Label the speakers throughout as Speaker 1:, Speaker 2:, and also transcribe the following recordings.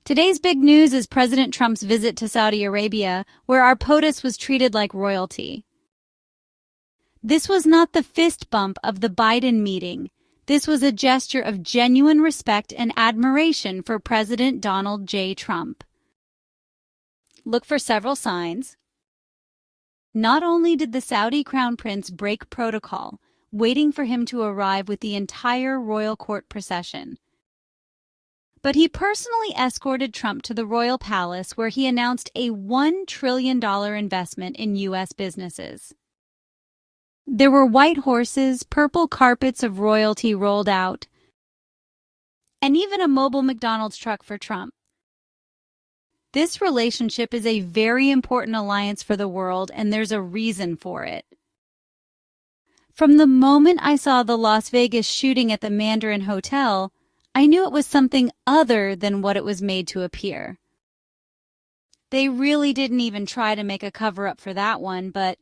Speaker 1: Today's big news is President Trump's visit to Saudi Arabia, where our POTUS was treated like royalty. This was not the fist bump of the Biden meeting. This was a gesture of genuine respect and admiration for President Donald J. Trump. Look for several signs. Not only did the Saudi Crown Prince break protocol, waiting for him to arrive with the entire royal court procession, but he personally escorted Trump to the royal palace where he announced a $1 trillion investment in U.S. businesses. There were white horses, purple carpets of royalty rolled out, and even a mobile McDonald's truck for Trump. This relationship is a very important alliance for the world, and there's a reason for it. From the moment I saw the Las Vegas shooting at the Mandarin Hotel, I knew it was something other than what it was made to appear. They really didn't even try to make a cover-up for that one, but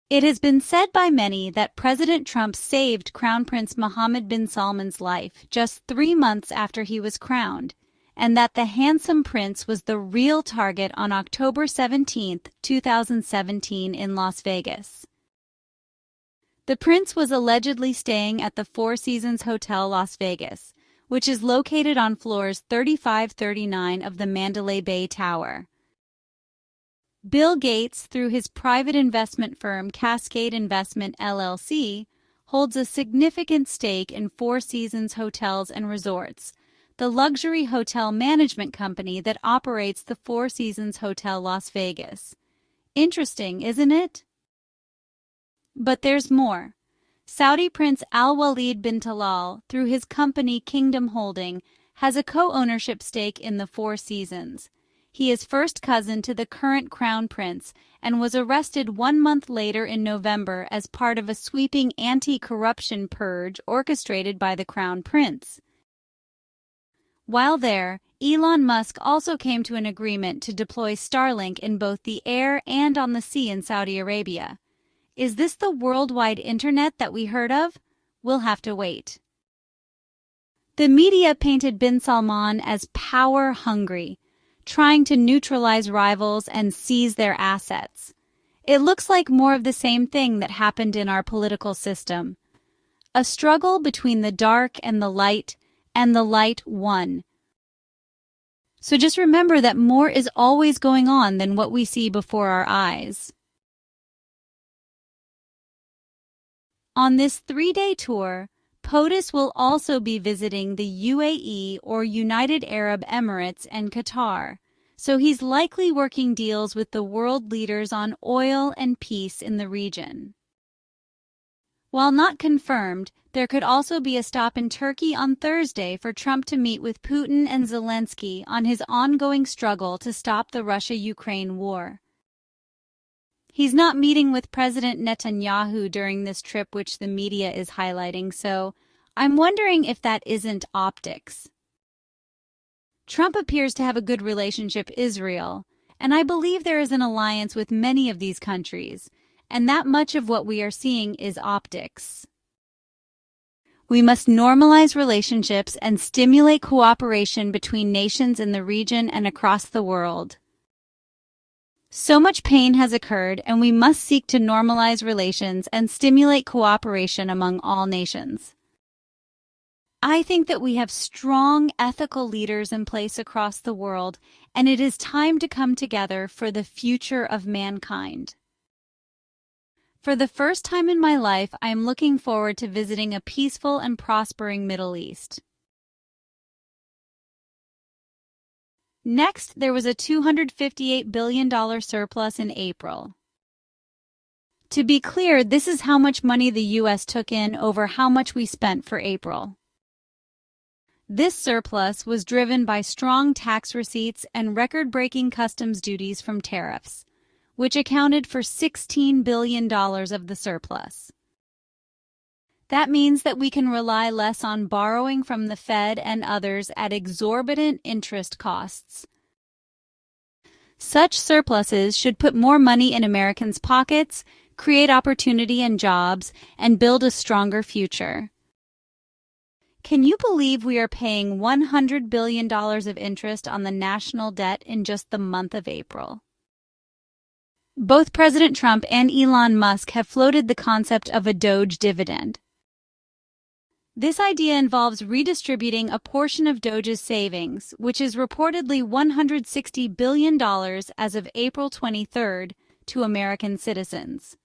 Speaker 1: it has been said by many that President Trump saved Crown Prince Mohammed bin Salman's life just 3 months after he was crowned, and that the handsome prince was the real target on October 17, 2017 in Las Vegas. The prince was allegedly staying at the Four Seasons Hotel Las Vegas, which is located on floors 35-39 of the Mandalay Bay Tower. Bill Gates, through his private investment firm Cascade Investment LLC, holds a significant stake in Four Seasons Hotels and Resorts, the luxury hotel management company that operates the Four Seasons Hotel Las Vegas. Interesting, isn't it? But there's more. Saudi Prince Al-Walid bin Talal, through his company Kingdom Holding, has a co-ownership stake in the Four Seasons. He is first cousin to the current crown prince and was arrested 1 month later in November as part of a sweeping anti-corruption purge orchestrated by the crown prince. While there, Elon Musk also came to an agreement to deploy Starlink in both the air and on the sea in Saudi Arabia. Is this the worldwide internet that we heard of? We'll have to wait. The media painted bin Salman as power-hungry, trying to neutralize rivals and seize their assets. It looks like more of the same thing that happened in our political system. A struggle between the dark and the light won. So just remember that more is always going on than what we see before our eyes. On this 3-day tour, POTUS will also be visiting the UAE or United Arab Emirates and Qatar, so he's likely working deals with the world leaders on oil and peace in the region. While not confirmed, there could also be a stop in Turkey on Thursday for Trump to meet with Putin and Zelensky on his ongoing struggle to stop the Russia-Ukraine war. He's not meeting with President Netanyahu during this trip, which the media is highlighting, so I'm wondering if that isn't optics. Trump appears to have a good relationship with Israel, and I believe there is an alliance with many of these countries, and that much of what we are seeing is optics. We must normalize relationships and stimulate cooperation between nations in the region and across the world. So much pain has occurred, and we must seek to normalize relations and stimulate cooperation among all nations. I think that we have strong ethical leaders in place across the world, and it is time to come together for the future of mankind. For the first time in my life, I am looking forward to visiting a peaceful and prospering Middle East. Next, there was a $258 billion surplus in April. To be clear, this is how much money the U.S. took in over how much we spent for April. This surplus was driven by strong tax receipts and record-breaking customs duties from tariffs, which accounted for $16 billion of the surplus. That means that we can rely less on borrowing from the Fed and others at exorbitant interest costs. Such surpluses should put more money in Americans' pockets, create opportunity and jobs, and build a stronger future. Can you believe we are paying $100 billion of interest on the national debt in just the month of April? Both President Trump and Elon Musk have floated the concept of a DOGE dividend. This idea involves redistributing a portion of DOGE's savings, which is reportedly $160 billion as of April 23rd, to American citizens.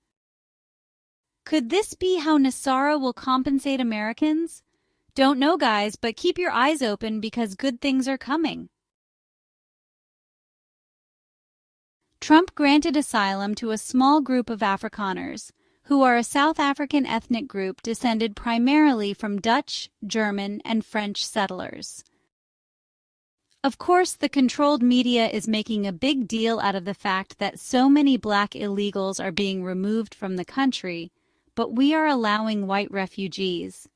Speaker 1: Could this be how Nasara will compensate Americans? Don't know, guys, but keep your eyes open because good things are coming. Trump granted asylum to a small group of Afrikaners, who are a South African ethnic group descended primarily from Dutch, German, and French settlers. Of course, the controlled media is making a big deal out of the fact that so many black illegals are being removed from the country, but we are allowing white refugees.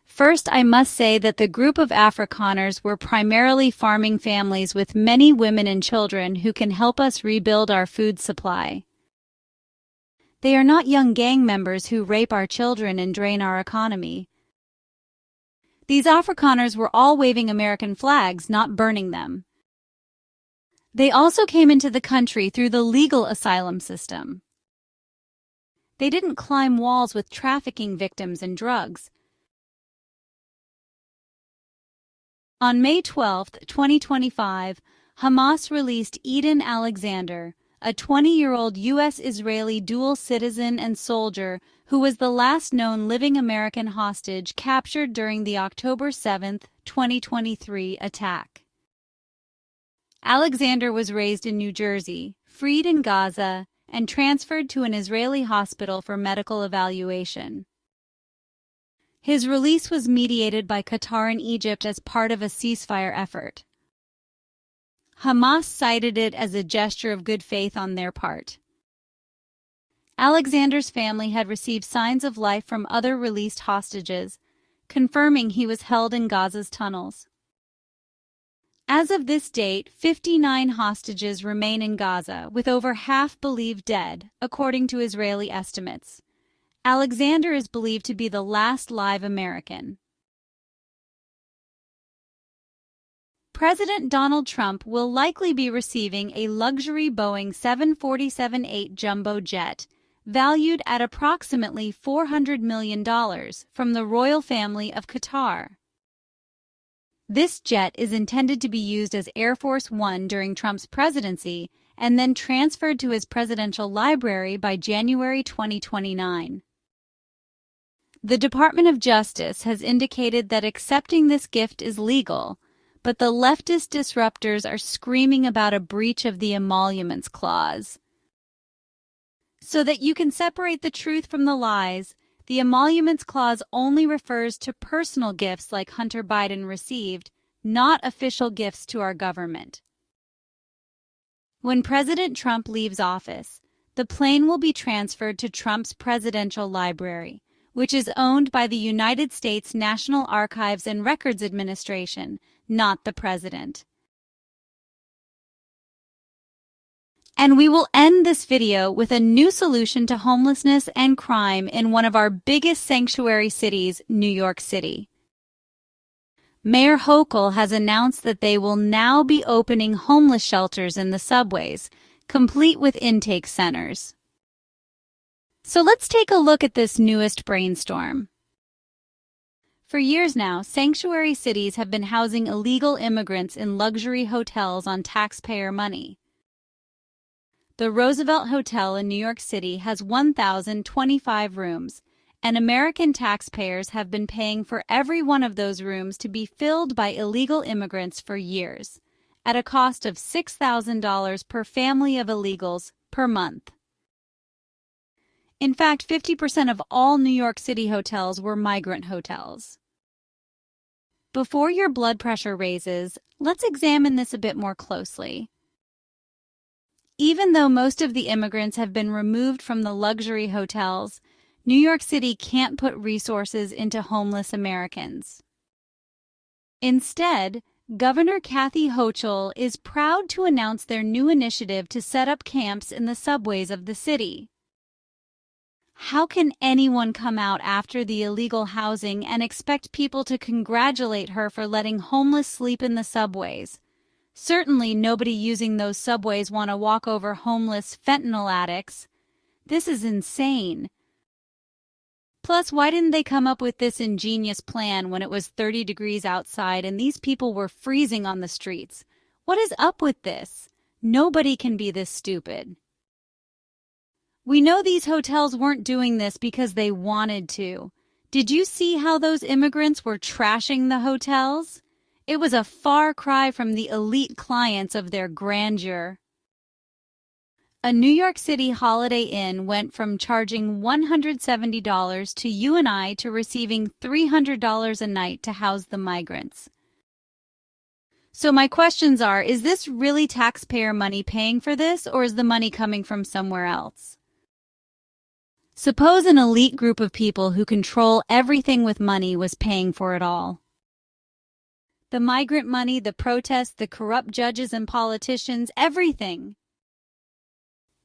Speaker 1: First, I must say that the group of Afrikaners were primarily farming families with many women and children who can help us rebuild our food supply. They are not young gang members who rape our children and drain our economy. These Afrikaners were all waving American flags, not burning them. They also came into the country through the legal asylum system. They didn't climb walls with trafficking victims and drugs. On May 12, 2025, Hamas released Eden Alexander, a 20-year-old U.S.-Israeli dual citizen and soldier who was the last known living American hostage captured during the October 7, 2023 attack. Alexander was raised in New Jersey, freed in Gaza, and transferred to an Israeli hospital for medical evaluation. His release was mediated by Qatar and Egypt as part of a ceasefire effort. Hamas cited it as a gesture of good faith on their part. Alexander's family had received signs of life from other released hostages, confirming he was held in Gaza's tunnels. As of this date, 59 hostages remain in Gaza, with over half believed dead, according to Israeli estimates. Alexander is believed to be the last live American. President Donald Trump will likely be receiving a luxury Boeing 747-8 jumbo jet, valued at approximately $400 million, from the royal family of Qatar. This jet is intended to be used as Air Force One during Trump's presidency and then transferred to his presidential library by January 2029. The Department of Justice has indicated that accepting this gift is legal, but the leftist disruptors are screaming about a breach of the Emoluments Clause. So that you can separate the truth from the lies, the Emoluments Clause only refers to personal gifts like Hunter Biden received, not official gifts to our government. When President Trump leaves office, the plane will be transferred to Trump's presidential library, which is owned by the United States National Archives and Records Administration, not the president. And we will end this video with a new solution to homelessness and crime in one of our biggest sanctuary cities, New York City. Mayor Hochul has announced that they will now be opening homeless shelters in the subways, complete with intake centers. So let's take a look at this newest brainstorm. For years now, sanctuary cities have been housing illegal immigrants in luxury hotels on taxpayer money. The Roosevelt Hotel in New York City has 1,025 rooms, and American taxpayers have been paying for every one of those rooms to be filled by illegal immigrants for years, at a cost of $6,000 per family of illegals per month. In fact, 50% of all New York City hotels were migrant hotels. Before your blood pressure raises, let's examine this a bit more closely. Even though most of the immigrants have been removed from the luxury hotels, New York City can't put resources into homeless Americans. Instead, Governor Kathy Hochul is proud to announce their new initiative to set up camps in the subways of the city. How can anyone come out after the illegal housing and expect people to congratulate her for letting homeless sleep in the subways? Certainly nobody using those subways want to walk over homeless fentanyl addicts. This is insane. Plus, why didn't they come up with this ingenious plan when it was 30 degrees outside and these people were freezing on the streets? What is up with this? Nobody can be this stupid. We know these hotels weren't doing this because they wanted to. Did you see how those immigrants were trashing the hotels? It was a far cry from the elite clients of their grandeur. A New York City Holiday Inn went from charging $170 to you and I to receiving $300 a night to house the migrants. So my questions are, is this really taxpayer money paying for this, or is the money coming from somewhere else? Suppose an elite group of people who control everything with money was paying for it all. The migrant money, the protests, the corrupt judges and politicians, everything.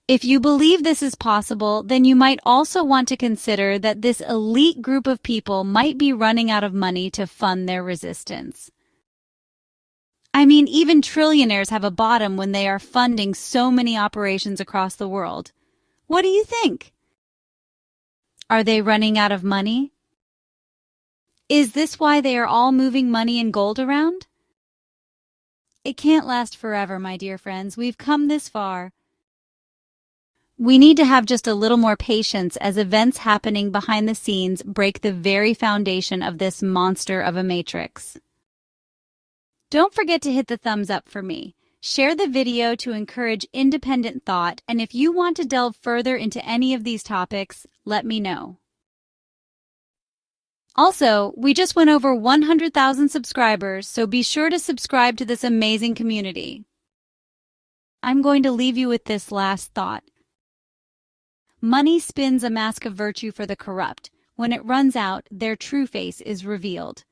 Speaker 1: If you believe this is possible, then you might also want to consider that this elite group of people might be running out of money to fund their resistance. I mean, even trillionaires have a bottom when they are funding so many operations across the world. What do you think? Are they running out of money? Is this why they are all moving money and gold around? It can't last forever, my dear friends. We've come this far. We need to have just a little more patience as events happening behind the scenes break the very foundation of this monster of a matrix. Don't forget to hit the thumbs up for me. Share the video to encourage independent thought, and if you want to delve further into any of these topics, let me know. Also, we just went over 100,000 subscribers, so be sure to subscribe to this amazing community. I'm going to leave you with this last thought. Money spins a mask of virtue for the corrupt. When it runs out, their true face is revealed.